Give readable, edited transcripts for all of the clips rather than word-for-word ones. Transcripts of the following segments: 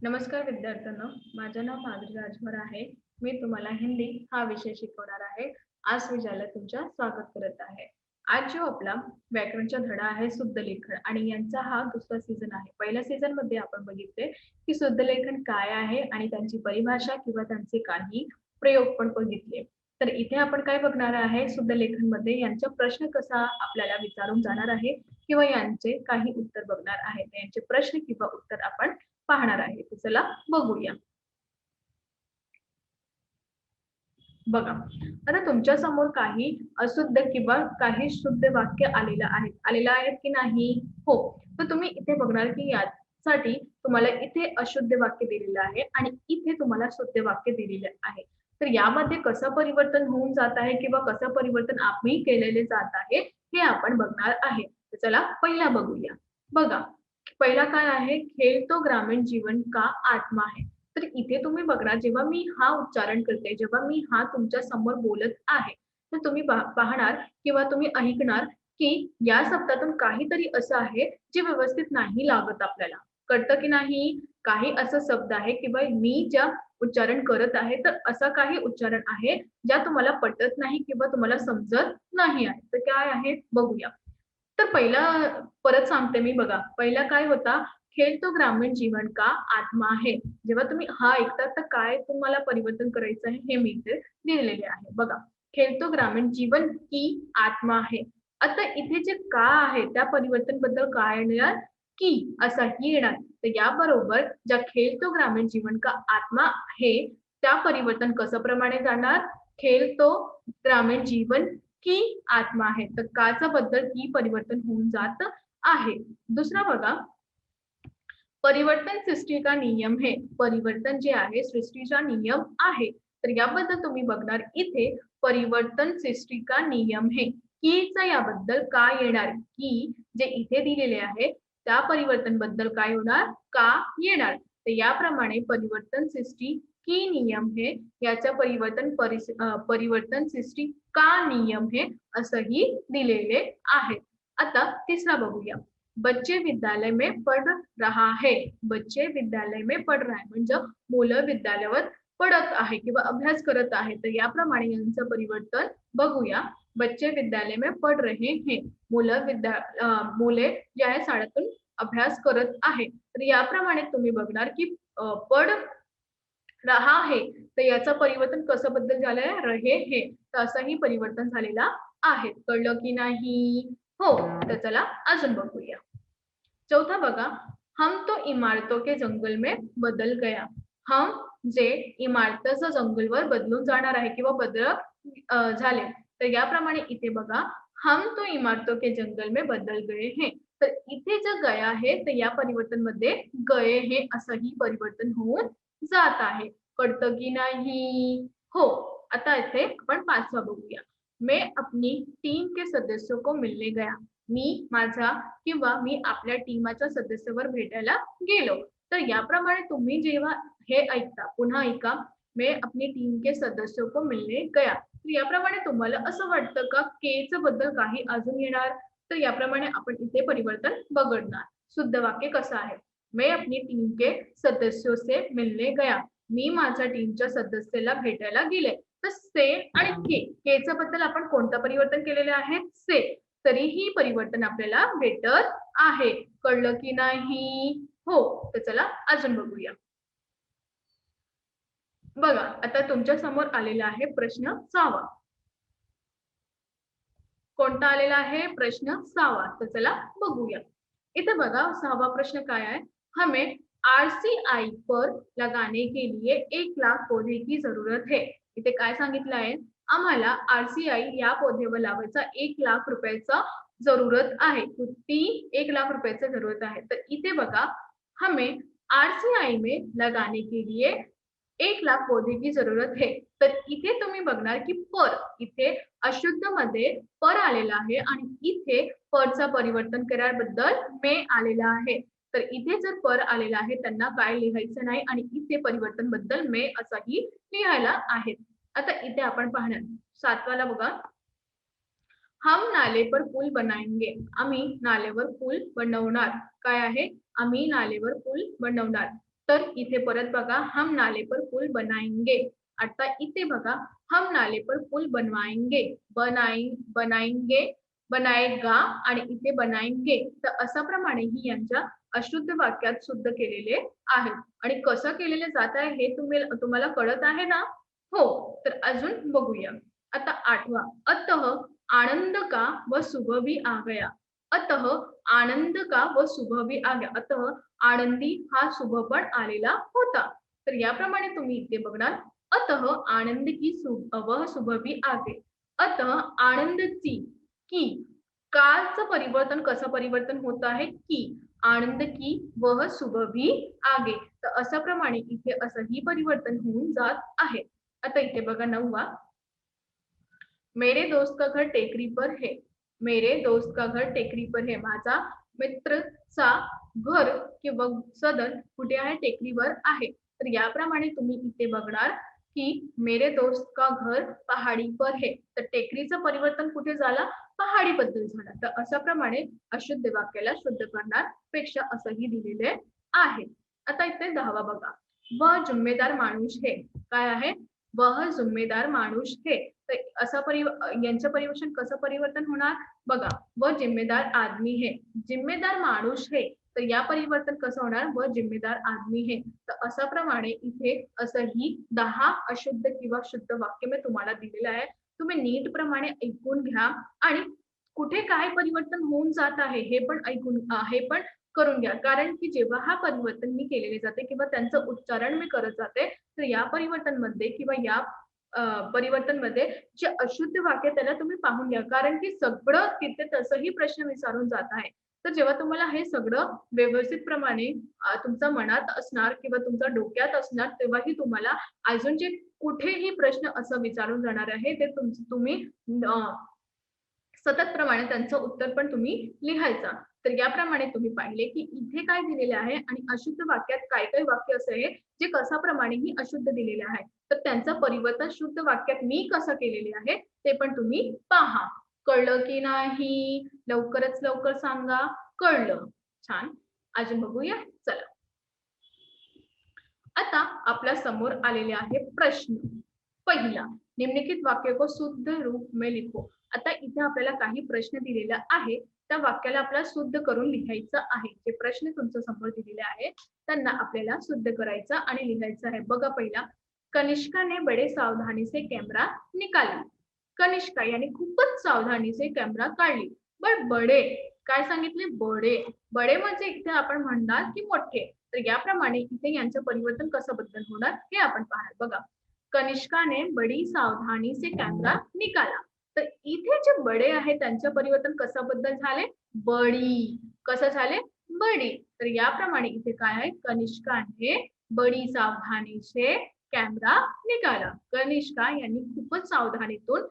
नमस्कार विद्यार्थ्यांनो, माझे नाव माधुरी राजभर आहे. मी तुम्हाला हिंदी हा विषय शिकवणार आहे. आज विषयाला तुमचं स्वागत करत आहे. आज जो आपला व्याकरणचा धडा आहे शुद्ध लेखन आणि यांचा हा दुसरा सीझन आहे. पहिल्या सीझन मध्ये आपण बघितले की शुद्ध लेखन काय आहे आणि त्यांची परिभाषा किंवा त्यांचे काही प्रयोग पण बघितले. तर इथे आपण काय बघणार आहे शुद्ध लेखन मध्ये यांचा प्रश्न कसा आपल्याला विचारून जाणार आहे किंवा यांचे काही उत्तर बघणार आहे. यांचे प्रश्न किंवा उत्तर आपण पाहणार आहे. तर चला बघूया. बघा, आता तुमच्या समोर काही अशुद्ध किंवा काही शुद्ध वाक्य आलेलं आहेत की नाही? हो. तर तुम्ही इथे बघणार की यासाठी तुम्हाला इथे अशुद्ध वाक्य दिलेलं आहे आणि इथे तुम्हाला शुद्ध वाक्य दिलेले आहे. तर यामध्ये कसं परिवर्तन होऊन जात आहे किंवा कसं परिवर्तन आम्ही केलेले जात आहे हे आपण बघणार आहे. तर चला पहिला बघूया. बघा, पहिला काय आहे? खेळ ग्रामीण जीवन का आत्मा है. तर इथे तुम्ही बघणार जेव्हा मी हा उच्चारण करते, जेव्हा मी हा तुमच्या समोर बोलत आहे, तर तुम्ही पाहणार किंवा तुम्ही ऐकणार की या शब्दातून काहीतरी असं आहे जे व्यवस्थित नाही लागत आपल्याला. कळतं की नाही? काही असं शब्द आहे किंवा मी ज्या उच्चारण करत आहे, तर असं काही उच्चारण आहे ज्या तुम्हाला पटत नाही किंवा तुम्हाला समजत नाही आहे. तर काय आहे बघूया. तर पहिला परत सांगते मी बघा. पहिला काय होता? खेळ ग्रामीण जीवन का आत्मा है. जेव्हा तुम्ही हा ऐकता तर काय तुम्हाला परिवर्तन करायचं आहे हे मी इथे लिहिलेले आहे. बघा, खेळ ग्रामीण जीवन की आत्मा है. आता इथे जे का आहे त्या परिवर्तन बद्दल काय येणार? की असाही येणार. तर याबरोबर ज्या खेळ ग्रामीण जीवन का आत्मा है त्या परिवर्तन कसं प्रमाणे जाणार? खेळ ग्रामीण जीवन की आत्मा आहे. तर काचा बद्दल की परिवर्तन होऊन जात आहे. दुसरा बघा, परिवर्तन सृष्टी का नियम है. परिवर्तन जे आहे सृष्टीचा नियम आहे. तर याबद्दल तुम्ही बघणार इथे परिवर्तन सृष्टी का नियम है. कीचा याबद्दल काय येणार? की जे इथे दिलेले आहे त्या परिवर्तन बद्दल काय होणार? का येणार. तर याप्रमाणे परिवर्तन सृष्टी की नियम है याचं परिवर्तन सृष्टी का नियम है असंही दिलेले आहे. आता तिसरा बघूया. बच्चे विद्यालय में पढ़ रहा है. बच्चे विद्यालय में पढ़ रहा है म्हणजे मुलं विद्यालयावर पडत आहे किंवा अभ्यास करत आहे. तर याप्रमाणे यांचं परिवर्तन बघूया. बच्चे विद्यालय में पढ़ रहे हैं. मुले जे आहे शाळेतून अभ्यास करत आहे. तर याप्रमाणे तुम्ही बघणार की पढ़ रहा है तर याचं परिवर्तन कसं बद्दल झालंय? रहे है. तर असंही परिवर्तन झालेलं आहे. कळलं की नाही? हो. तर चला अजून बघूया. चौथा बघा, हम तो इमारतों के जंगल में बदल गया. हम जे इमारतीचं जंगलवर बदलून जाणार आहे किंवा झाले. तर याप्रमाणे इथे बघा, हम तो इमारतों के जंगल में बदल गए हैं. तर इथे जे गया आहे तर या परिवर्तन मध्ये गए हे असंही परिवर्तन होऊन जात आहे. कळतं की नाही? हो. आता इथे आपण पाचवा बघूया. मैं अपनी टीम के सदस्यों को मिलने गया. मी आपल्या टीमाच्या सदस्यावर भेटायला गेलो. तर याप्रमाणे तुम्ही जेव्हा हे ऐकता, पुन्हा ऐका. मैं अपनी टीम के सदस्यों को मिलने गया. तर याप्रमाणे तुम्हाला असं वाटतं का केचं बद्दल काही अजून येणार? तर याप्रमाणे आपण इथे परिवर्तन बघणार. शुद्ध वाक्य कसं आहे? मैं अपनी टीम के सदस्यों से मिलने गया. मी माझ्या टीमच्या सदस्याला भेटायला गेले. तर से आणि केचं बद्दल आपण कोणतं परिवर्तन केलेले आहे? से. तरीही परिवर्तन आपल्याला भेटत आहे. कळलं की नाही? हो. तर चला अजून बघूया. बघा, आता तुमच्या समोर आलेला आहे प्रश्न 6वा. कोणता आलेला आहे? प्रश्न 6वा. तर चला बघूया. इथे बघा 6वा प्रश्न काय आहे? हमें आरसीआई पर लगाने के लिए 1,00,000 पौधे की जरूरत है. इथे काय सांगितलं आहे? आम्हाला आरसीआई या पौधेवर लावायचा 1,00,000 रुपयाचा जरूरत आहे. किती? 1,00,000 रुपयाची जरूरत आहे. तर इथे बघा, हमें आरसीआई में लगाने के लिए 1,00,000 पौधे की जरूरत है. तर इथे तुम्ही बघणार की पर इथे अशुद्ध मध्ये पर आलेला आहे आणि इथे परचा परिवर्तन कराबद्दल मे आलेला आहे. तर इथे जर पर आलेला आहे त्यांना काय लिहायचं नाही आणि इथे परिवर्तन बद्दल मे असाही लिहायला आहे. आता इथे आपण पाहणार 7वाला बघा. हम नाले पर पूल बनाएंगे. आम्ही नालेवर पूल बनवणार. काय आहे? आम्ही नालेवर पूल बनवणार. तर इथे परत बघा हम नाले पर पुल बनाएंगे. आता इथे बघा हम नाले पर पुल बनवाएंगे, बनाएंगे, बनाएगा आणि इथे बनाएंगे. तर अशा प्रमाणे ही यांच्या अशुद्ध वाक्यात शुद्ध केलेले आहेत. आणि कसं केलेले जात आहे हे तुम्हाला कळत आहे ना? हो. तर अजून बघूया. आता 8वा अतः आनंद का व सुबह भी आ गया. अतः आनंद का व सुबह भी आ गया. अतः आनंदी हा शुभ पण आलेला होता. तर याप्रमाणे तुम्ही इथे बघणार अतः आनंद की वह शुभ भी आगे. अतः आनंदची की कालचं परिवर्तन कसं परिवर्तन होत आहे की आनंद की वह शुभ भी आगे. तर अशा प्रमाणे इथे असंही परिवर्तन होऊन जात आहे. आता इथे बघा 9वा मेरे दोस्त का घर टेकरी पर है. मेरे दोस्त का घर टेकरी पर है. माझा मित्रचा घर किंवा सदन कुठे आहे टेकडीवर आहे. तर याप्रमाणे तुम्ही इथे बघणार की मेरे दोस्त का घर पहाडी पर है. तर टेकडीचं परिवर्तन कुठे झालं पहाडी बद्दल झालं. तर अशा प्रमाणे अशुद्ध वाक्याला शुद्ध करणार पेक्षा असंही दिलेले आहे. आता इथे 10वा बघा वह जिम्मेदार माणूस है. काय आहे वह जिम्मेदार माणूस है. तर असं यांचं परिवर्तन कसं परिवर्तन होणार बघा वह जिम्मेदार आदमी है. जिम्मेदार माणूस है. तर या परिवर्तन कसं होणार व जिम्मेदार आदमी है. तर अशा प्रमाणे इथे असंही 10 अशुद्ध किंवा शुद्ध वाक्य मी तुम्हाला दिलेलं आहे. तुम्ही नीट प्रमाणे ऐकून घ्या आणि कुठे काय परिवर्तन होऊन जात आहे हे पण करून घ्या. कारण की जेव्हा हा परिवर्तन मी केलेले जाते किंवा त्यांचं उच्चारण मी करत जाते तर या परिवर्तनमध्ये किंवा या परिवर्तनमध्ये जे अशुद्ध वाक्य त्याला तुम्ही पाहून घ्या. कारण की सगळं तिथे तसंही प्रश्न विचारून जात आहे. तर जेव्हा तुम्हाला हे सगळं व्यवस्थित प्रमाणे तुमच्या मनात असणार किंवा तुमच्या डोक्यात असणार तेव्हाही तुम्हाला अजून जे कुठेही प्रश्न असं विचारून जाणार आहे ते तुम्ही सतत प्रमाणे त्यांचं उत्तर पण तुम्ही लिहायचा. तर याप्रमाणे तुम्ही पाहिले की इथे काय दिलेले आहे आणि अशुद्ध वाक्यात काय काय वाक्य असे आहे जे कशाप्रमाणेही अशुद्ध दिलेले आहे. तर त्यांचं परिवर्तन शुद्ध वाक्यात मी कसं केलेले आहे ते पण तुम्ही पहा. कळलं की नाही? लवकरच लवकर सांगा. कळलं. छान. अजून बघूया. चला. आता आपल्या समोर आलेले आहे प्रश्न. पहिला निम्नलिखित वाक्य को शुद्ध रूप में लिखो. आता इथे आपल्याला काही प्रश्न दिलेला आहे. त्या वाक्याला आपल्याला शुद्ध करून लिहायचं आहे. जे प्रश्न तुमच्या समोर दिलेले आहेत त्यांना आपल्याला शुद्ध करायचं आणि लिहायचं आहे. बघा पहिला कनिष्का ने बड़े सावधानी से कैमरा निकाला. कनिष्का याने खूपच सावधानी से कॅमेरा काढली. पण बडे काय सांगितले बडे. बडे म्हणजे इथे आपण म्हणणार की मोठे. तर याप्रमाणे इथे यांचं परिवर्तन कसं बदल होणार हे आपण पाहणार. बघा कनिष्का ने बड़ी सावधानी से कॅमेरा निकाला. तर इथे जे बडे आहे त्यांचं परिवर्तन कसं बदल झाले बडी. कसं झाले बडी. तर याप्रमाणे इथे काय आहे कनिष्काने बडी सावधानी से कॅमेरा निकाला. कनिष्का यांनी खूपच सावधानीतून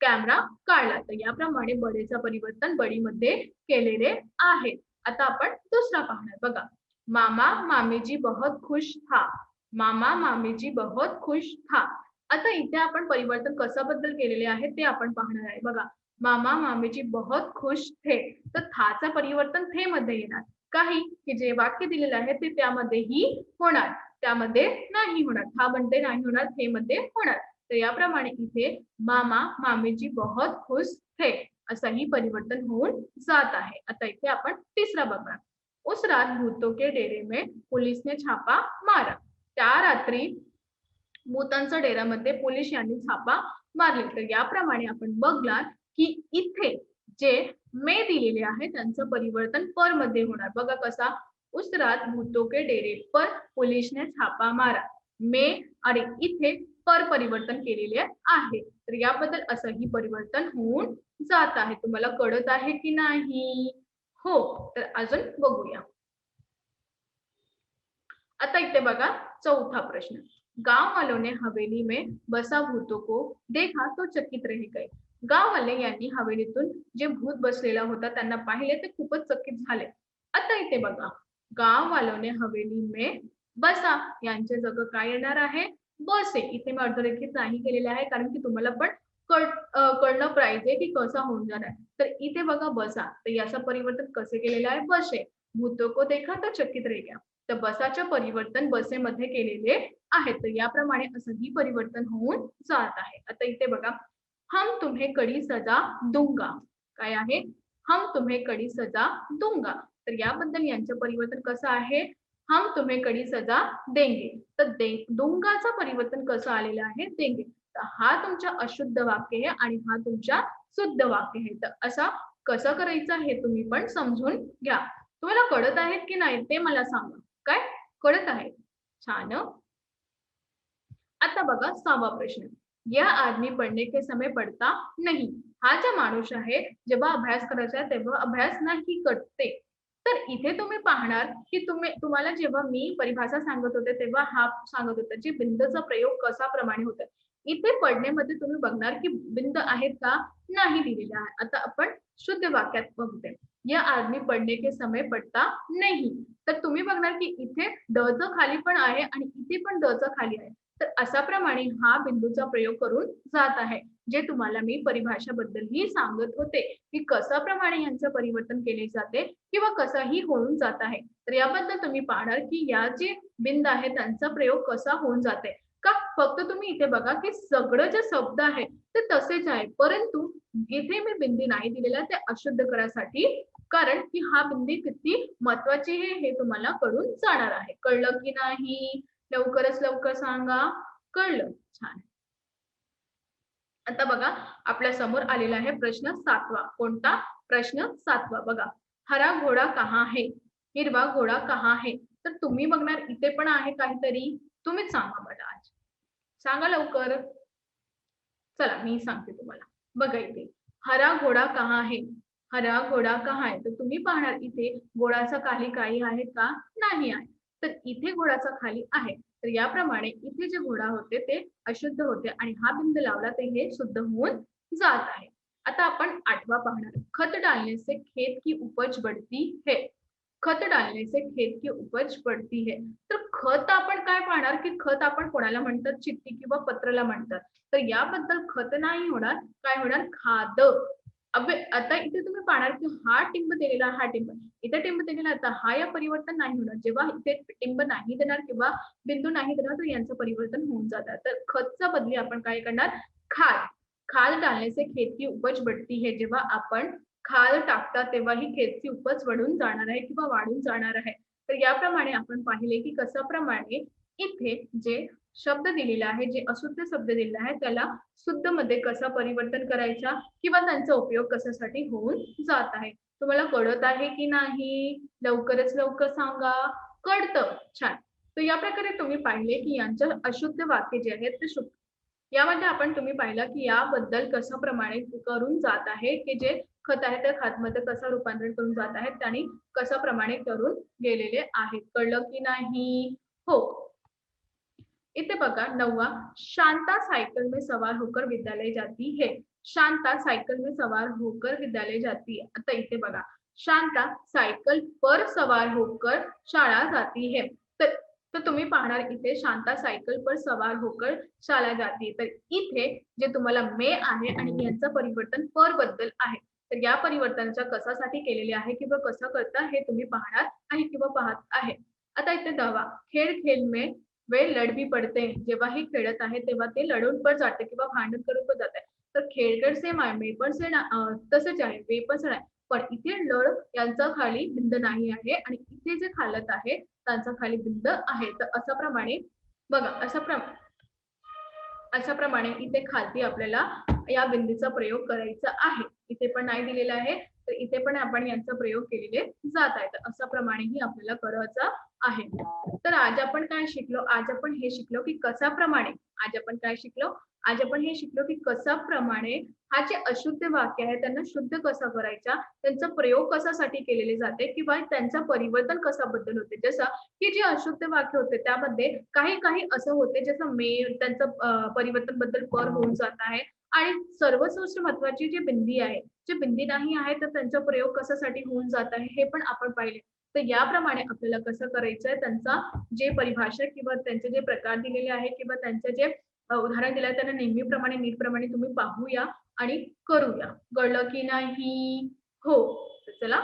कॅमेरा काढला. तर याप्रमाणे बडेचं परिवर्तन बडी मध्ये केलेले आहे. आता आपण दुसरा पाहणार. बघा मामा मामी जी बहुत खुश था. मामा मामी जी बहुत खुश था. आता इथे आपण परिवर्तन कसं बद्दल केलेले आहे ते आपण पाहणार आहे. बघा मामा मामी जी बहुत खुश थे. तर थाचं परिवर्तन थे मध्ये येणार. काही की जे वाक्य दिलेलं आहे ते त्यामध्येही होणार. त्यामध्ये नाही होणार. था मध्ये नाही होणार. थे मध्ये होणार. तर याप्रमाणे इथे मामा मामीजी बहुत खुश थे असंही परिवर्तन होऊन जात आहे. आता इथे आपण तिसरा बघणार. उस रात भूतों के डेरे में पुलिस ने छापा मारा. त्या रात्री भूतांच्या डेऱ्यामध्ये पोलीस यांनी छापा मारले. तर याप्रमाणे आपण बघणार की इथे जे मे दिलेले आहे त्यांचं परिवर्तन पर मध्ये होणार. बघा कसा उस रात भूतों के डेरे पर पुलिस ने छापा मारा. मे आणि इथे पर परिवर्तन केलेले आहे. तर याबद्दल असंही परिवर्तन होऊन जात आहे. तुम्हाला कळत आहे की नाही? हो. तर अजून बघूया. आता इथे बघा चौथा प्रश्न. गांव वालों ने हवेली में बसा भूतों को देखा तो चकित रह गए. गाववाले यांनी हवेलीतून जे भूत बसलेला होता त्यांना पाहिले ते खूपच चकित झाले. आता इथे बघा गांव वालों ने हवेली में बसा यांचे जग काय येणार आहे बसे. इथे मी अधोरेखित नाही केलेले आहे कारण की तुम्हाला पण कळणं पाहिजे की कसा होऊन जाणार. तर इथे बघा बसा. तर याचं परिवर्तन कसे केलेलं आहे बसे. भूतों को देखा तो चकित रह गया. तर बसाचे परिवर्तन बसेमध्ये केलेले आहे. तर याप्रमाणे असंही परिवर्तन होऊन जात आहे. आता इथे बघा, हम तुम्हें कड़ी सजा दूंगा. काय आहे? हम तुम्हें कड़ी सजा दूंगा. तर याबद्दल यांचं परिवर्तन कसं आहे? हम तुम्हें कड़ी सजा देंगे. तर दूंगाचं परिवर्तन कसं आलेलं आहे? देंगे. तर हा तुमच्या अशुद्ध वाक्य आहे आणि हा तुमच्या शुद्ध वाक्य आहे. तर असा कसं करायचं हे तुम्ही पण समजून घ्या. तुम्हाला कळत आहेत की नाही ते मला सांगा. काय? कळत आहे? छान. आता बघा 6वा प्रश्न. यह आदमी पढ़ने के समय पढ़ता नहीं. हा जो माणूस आहे जेव्हा अभ्यास करायचा तेव्हा अभ्यास नाही करते. तर इथे तुम्ही पाहणार की तुम्हाला जेव्हा मी परिभाषा सांगत होते तेव्हा हा सांगत होता की बिंदचा प्रयोग कसा प्रमाणे होतो. इथे पडण्यामध्ये तुम्ही बघणार की बिंद आहेत का? नाही दिलेले आहे. आता आपण शुद्ध वाक्यात बघूया. यह आदमी पढ़ने के समय पढ़ता नहीं. तर तुम्ही बघणार की इथे ड चं खाली पण आहे आणि इथे पण ड चं खाली आहे. तर अशा प्रमाणे हा बिंदूचा प्रयोग करून जात आहे. जे तुम्हाला मी परिभाषाबद्दलही सांगत होते, की कशा प्रमाणे यांचं परिवर्तन केले जाते किंवा कसंही होऊन जात आहे. तर याबद्दल तुम्ही पाहणार की या जे बिंद आहे त्यांचा प्रयोग कसा होऊन जाते. का फक्त तुम्ही इथे बघा की सगळं जे शब्द आहे ते तसेच आहे. परंतु इथे मी बिंदी नाही दिलेला ते अशुद्ध करासाठी कारण की हा बिंदी किती महत्वाची आहे हे तुम्हाला कळून जाणार आहे. कळलं की नाही? लवकरच लवकर सांगा. कळलं? छान. आता बघा आपल्या समोर आलेला आहे प्रश्न 7वा. कोणता? प्रश्न 7वा बघा. हरा घोडा कहाँ है? हिरवा घोडा कहाँ है? तर तुम्ही बघणार इथे पण आहे काहीतरी. तुम्हीच सांगा मला आज. सांगा लवकर. चला मी सांगते तुम्हाला. बघा इथे. हरा घोडा कहाँ है? हरा घोडा कहाँ है? तर तुम्ही पाहणार इथे घोडाचा खाली काही आहे का? नाही आहे. तर इथे घोडाचा खाली आहे. तर याप्रमाणे इथे जे घोडा होते ते अशुद्ध होते आणि हा बिंदू लावला तर हे शुद्ध होऊन जात आहे. आता आपण 8वा पाहणार. खत डालने से खेत की उपज बढ़ती है. खत डालने से खेत की उपज बढ़ती है. तर खत आपण काय पाहणार की खत आपण कोणाला म्हणतात? चिठ्ठी किंवा पत्राला म्हणतात. तर याबद्दल खत नाही होणार. काय होणार? खाद. आता इथे तुम्ही पाहणार की हा टिंब दिलेला हा टिंब. इथे टिंब दिलेला आता हा या परिवर्तन नाही होणार. जेव्हा इथे टिंब नाही देणार किंवा बिंदू नाही देणार तर यांचं परिवर्तन होऊन जातं. तर खतच्या बदली आपण काय करणार? खाद. खाद डालने से खेत की उपज बढ़ती है. जेव्हा आपण खाद टाकतात तेव्हा ही खेतची उपज वाढून जाणार आहे किंवा वाढून जाणार आहे. तर याप्रमाणे आपण पाहिले की कशा प्रमाणे इथे जे शब्द दिलेला आहे, जे अशुद्ध शब्द दिलेला आहे त्याला शुद्ध मध्ये कसा परिवर्तन करायचा किंवा त्यांचा उपयोग कशासाठी होऊन जात आहे. तुम्हाला कळत आहे की नाही? लवकरच लवकर सांगा. कळतं? छान. तर या प्रकारे तुम्ही पाहिले की यांचं अशुद्ध वाक्य जे आहेत ते शुद्ध. यामध्ये आपण तुम्ही पाहिलं की याबद्दल कसं प्रमाणे करून जात आहे की जे खत आहे त्या खतमध्ये कसं रूपांतरण करून जात आहेत त्यांनी कशा प्रमाणे करून गेलेले आहेत. कळलं की नाही? हो. इथे बघा 9वा. शांता साइकिल में सवार होकर विद्यालय जाती है. शांता साइकिल में सवार होकर विद्यालय जाती है. आता इथे बघा. शांता सायकल पर सवार होकर शाळा जाती है. तर तर तुम्ही पाहणार इथे शांता सायकल पर सवार होकर शाळा जाती. तर इथे जे तुम्हाला में आहे आणि यांचं परिवर्तन पर बद्दल आहे. तर या परिवर्तनाच्या कशासाठी केलेले आहे किंवा कसं करता हे तुम्ही पाहणार आहे किंवा पाहत आहे. आता इथे 10वा. खेळ खेळ में वे लढ भी पडते. जेव्हा हे खेळत आहे तेव्हा ते लढून पण जाते किंवा भांडण करून पण जाते. तर खेळगड सेम आहे, मे पण सेम तसेच आहे, वे पण सेम आहे. पण इथे लढ यांचा खाली बिंद नाही आहे आणि इथे जे खालत आहे त्यांचा खाली बिंद आहे. तर अशा प्रमाणे बघा अशा प्रमाणे इथे खालती आपल्याला या बिंदूचा प्रयोग करायचा आहे. इथे पण नाही दिलेला आहे तर इथे पण आपण यांचा प्रयोग केलेले जात आहे. तर अशा प्रमाणेही आपल्याला करायचं आहे. तर आज आपण काय शिकलो? आज आपण हे शिकलो की कशाप्रमाणे आज आपण काय शिकलो? आज आपण हे शिकलो की कशाप्रमाणे हा जे अशुद्ध वाक्य आहे त्यांना शुद्ध कसा करायचा, त्यांचा प्रयोग कशासाठी केलेले जाते किंवा त्यांचं परिवर्तन कशाबद्दल होते. जसं की जे अशुद्ध वाक्य होते त्यामध्ये काही काही असं होते जसं मे त्यांचं परिवर्तन बद्दल पर होऊन जात आहे आणि सर्वश्रेष्ठ महत्वाची जी बिंदी आहे, जे बिंदी नाही आहे तर त्यांचा प्रयोग कशासाठी होऊन जात आहे हे पण आपण पाहिले. तर याप्रमाणे आपल्याला कसं करायचंय त्यांचा जे परिभाषा किंवा त्यांचे जे प्रकार दिलेले आहे किंवा त्यांचे जे उदाहरण दिलं आहे त्यांना नेहमीप्रमाणे नीटप्रमाणे तुम्ही पाहूया आणि करूया. कळलं की नाही? हो. तर चला